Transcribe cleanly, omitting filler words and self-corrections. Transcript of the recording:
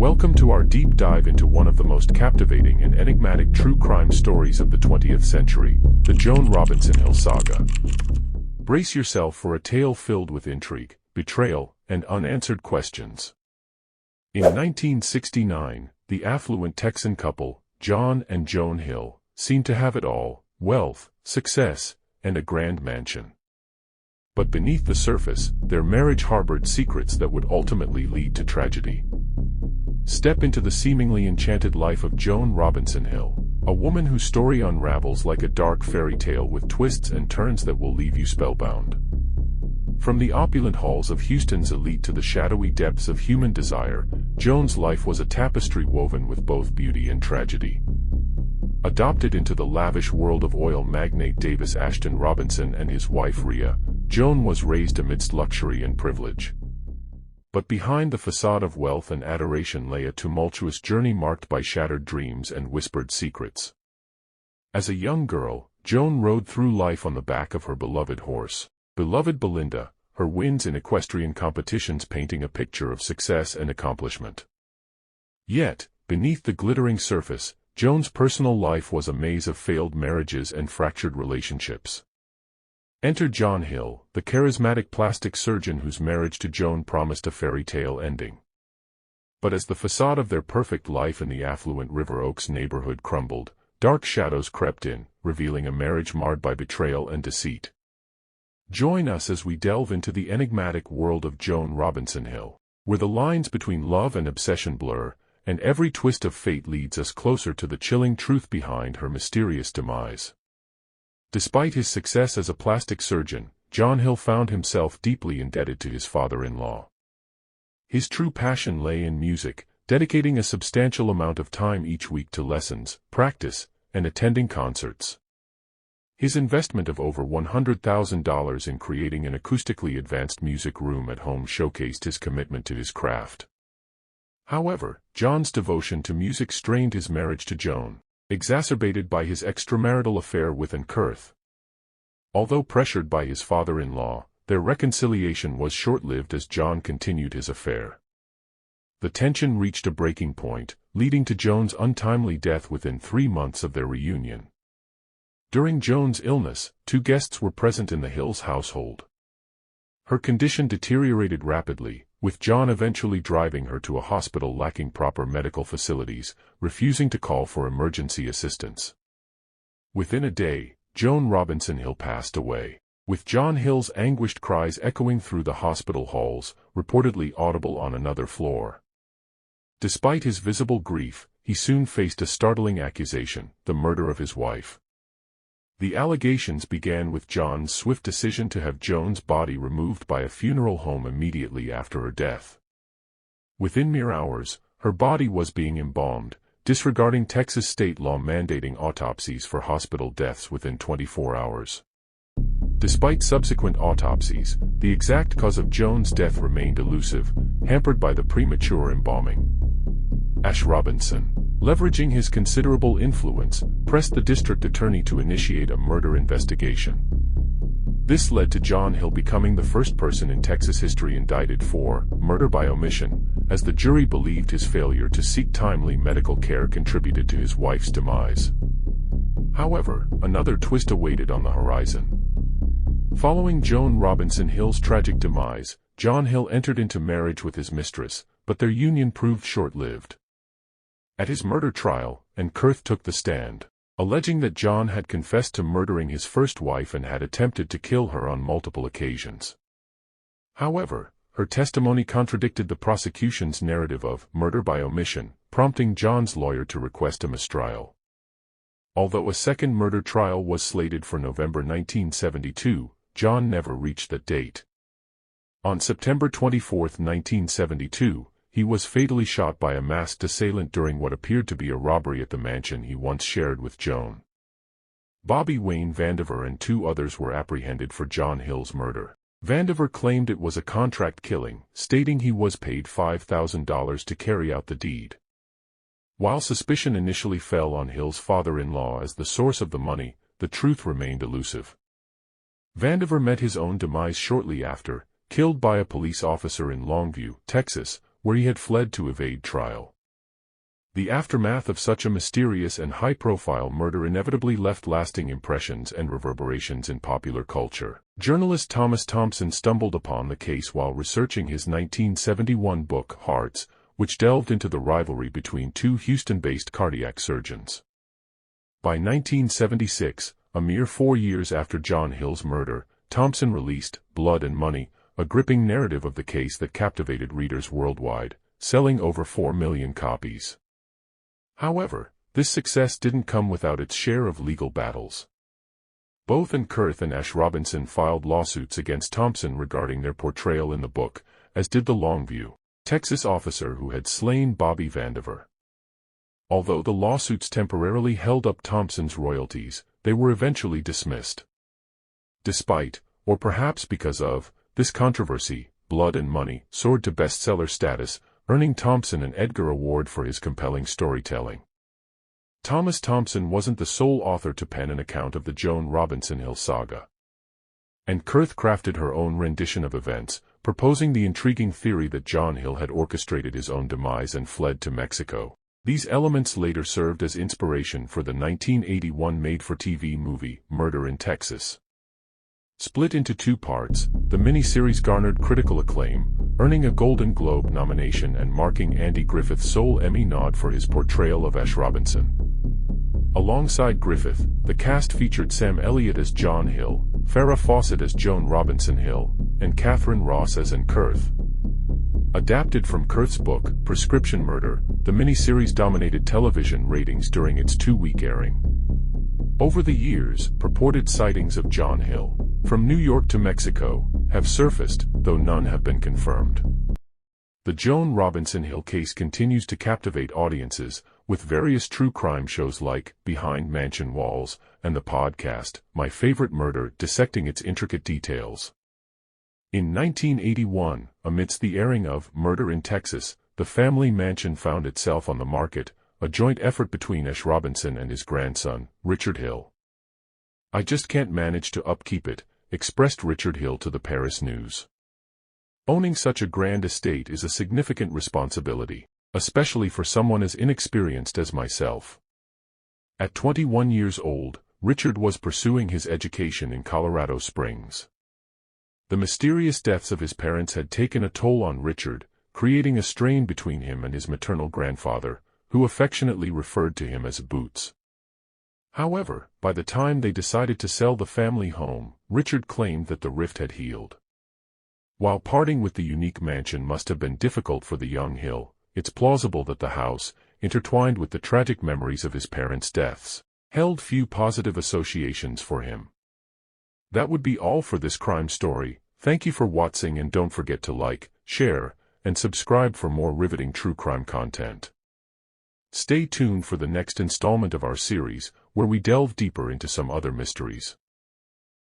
Welcome to our deep dive into one of the most captivating and enigmatic true crime stories of the 20th century, the Joan Robinson Hill saga. Brace yourself for a tale filled with intrigue, betrayal, and unanswered questions. In 1969, the affluent Texan couple, John and Joan Hill, seemed to have it all: wealth, success, and a grand mansion. But beneath the surface, their marriage harbored secrets that would ultimately lead to tragedy. Step into the seemingly enchanted life of Joan Robinson Hill, a woman whose story unravels like a dark fairy tale with twists and turns that will leave you spellbound. From the opulent halls of Houston's elite to the shadowy depths of human desire, Joan's life was a tapestry woven with both beauty and tragedy. Adopted into the lavish world of oil magnate Davis Ashton Robinson and his wife Rhea, Joan was raised amidst luxury and privilege. But behind the facade of wealth and adoration lay a tumultuous journey marked by shattered dreams and whispered secrets. As a young girl, Joan rode through life on the back of her beloved horse, beloved Belinda, her wins in equestrian competitions painting a picture of success and accomplishment. Yet, beneath the glittering surface, Joan's personal life was a maze of failed marriages and fractured relationships. Enter John Hill, the charismatic plastic surgeon whose marriage to Joan promised a fairy tale ending. But as the facade of their perfect life in the affluent River Oaks neighborhood crumbled, dark shadows crept in, revealing a marriage marred by betrayal and deceit. Join us as we delve into the enigmatic world of Joan Robinson Hill, where the lines between love and obsession blur, and every twist of fate leads us closer to the chilling truth behind her mysterious demise. Despite his success as a plastic surgeon, John Hill found himself deeply indebted to his father-in-law. His true passion lay in music, dedicating a substantial amount of time each week to lessons, practice, and attending concerts. His investment of over $100,000 in creating an acoustically advanced music room at home showcased his commitment to his craft. However, John's devotion to music strained his marriage to Joan, exacerbated by his extramarital affair with Kurth. Although pressured by his father-in-law, their reconciliation was short-lived as John continued his affair. The tension reached a breaking point, leading to Joan's untimely death within 3 months of their reunion. During Joan's illness, 2 guests were present in the Hills household. Her condition deteriorated rapidly, with John eventually driving her to a hospital lacking proper medical facilities, refusing to call for emergency assistance. Within a day, Joan Robinson Hill passed away, with John Hill's anguished cries echoing through the hospital halls, reportedly audible on another floor. Despite his visible grief, he soon faced a startling accusation: the murder of his wife. The allegations began with John's swift decision to have Joan's body removed by a funeral home immediately after her death. Within mere hours, her body was being embalmed, disregarding Texas state law mandating autopsies for hospital deaths within 24 hours. Despite subsequent autopsies, the exact cause of Joan's death remained elusive, hampered by the premature embalming. Ash Robinson, leveraging his considerable influence, pressed the district attorney to initiate a murder investigation. This led to John Hill becoming the first person in Texas history indicted for murder by omission, as the jury believed his failure to seek timely medical care contributed to his wife's demise. However, another twist awaited on the horizon. Following Joan Robinson Hill's tragic demise, John Hill entered into marriage with his mistress, but their union proved short-lived. At his murder trial, Kurth took the stand, alleging that John had confessed to murdering his first wife and had attempted to kill her on multiple occasions. However, her testimony contradicted the prosecution's narrative of murder by omission, prompting John's lawyer to request a mistrial. Although a second murder trial was slated for November 1972, John never reached that date. On September 24, 1972, he was fatally shot by a masked assailant during what appeared to be a robbery at the mansion he once shared with Joan. Bobby Wayne Vandiver and 2 others were apprehended for John Hill's murder. Vandiver claimed it was a contract killing, stating he was paid $5,000 to carry out the deed. While suspicion initially fell on Hill's father-in-law as the source of the money, the truth remained elusive. Vandiver met his own demise shortly after, killed by a police officer in Longview, Texas, where he had fled to evade trial. The aftermath of such a mysterious and high-profile murder inevitably left lasting impressions and reverberations in popular culture. Journalist Thomas Thompson stumbled upon the case while researching his 1971 book, Hearts, which delved into the rivalry between two Houston-based cardiac surgeons. By 1976, a mere 4 years after John Hill's murder, Thompson released Blood and Money, a gripping narrative of the case that captivated readers worldwide, selling over 4 million copies. However, this success didn't come without its share of legal battles. Both Kurth and Ash Robinson filed lawsuits against Thompson regarding their portrayal in the book, as did the Longview, Texas officer who had slain Bobby Vandiver. Although the lawsuits temporarily held up Thompson's royalties, they were eventually dismissed. Despite, or perhaps because of, this controversy, Blood and Money soared to bestseller status, earning Thompson an Edgar Award for his compelling storytelling. Thomas Thompson wasn't the sole author to pen an account of the Joan Robinson Hill saga. Kurth crafted her own rendition of events, proposing the intriguing theory that John Hill had orchestrated his own demise and fled to Mexico. These elements later served as inspiration for the 1981 made-for-TV movie, Murder in Texas. Split into 2 parts, the miniseries garnered critical acclaim, earning a Golden Globe nomination and marking Andy Griffith's sole Emmy nod for his portrayal of Ash Robinson. Alongside Griffith, the cast featured Sam Elliott as John Hill, Farrah Fawcett as Joan Robinson Hill, and Catherine Ross as Kurth. Adapted from Kurth's book, Prescription Murder, the miniseries dominated television ratings during its 2-week airing. Over the years, purported sightings of John Hill, from New York to Mexico, have surfaced, though none have been confirmed. The Joan Robinson Hill case continues to captivate audiences, with various true crime shows like Behind Mansion Walls and the podcast, My Favorite Murder, dissecting its intricate details. In 1981, amidst the airing of Murder in Texas, the family mansion found itself on the market, a joint effort between Ash Robinson and his grandson, Richard Hill. "I just can't manage to upkeep it," expressed Richard Hill to the Paris News. Owning such a grand estate is a significant responsibility, especially for someone as inexperienced as myself. At 21 years old, Richard was pursuing his education in Colorado Springs. The mysterious deaths of his parents had taken a toll on Richard, creating a strain between him and his maternal grandfather, who affectionately referred to him as Boots. However, by the time they decided to sell the family home, Richard claimed that the rift had healed. While parting with the unique mansion must have been difficult for the young Hill, it's plausible that the house, intertwined with the tragic memories of his parents' deaths, held few positive associations for him. That would be all for this crime story. Thank you for watching, and don't forget to like, share, and subscribe for more riveting true crime content. Stay tuned for the next installment of our series, where we delve deeper into some other mysteries.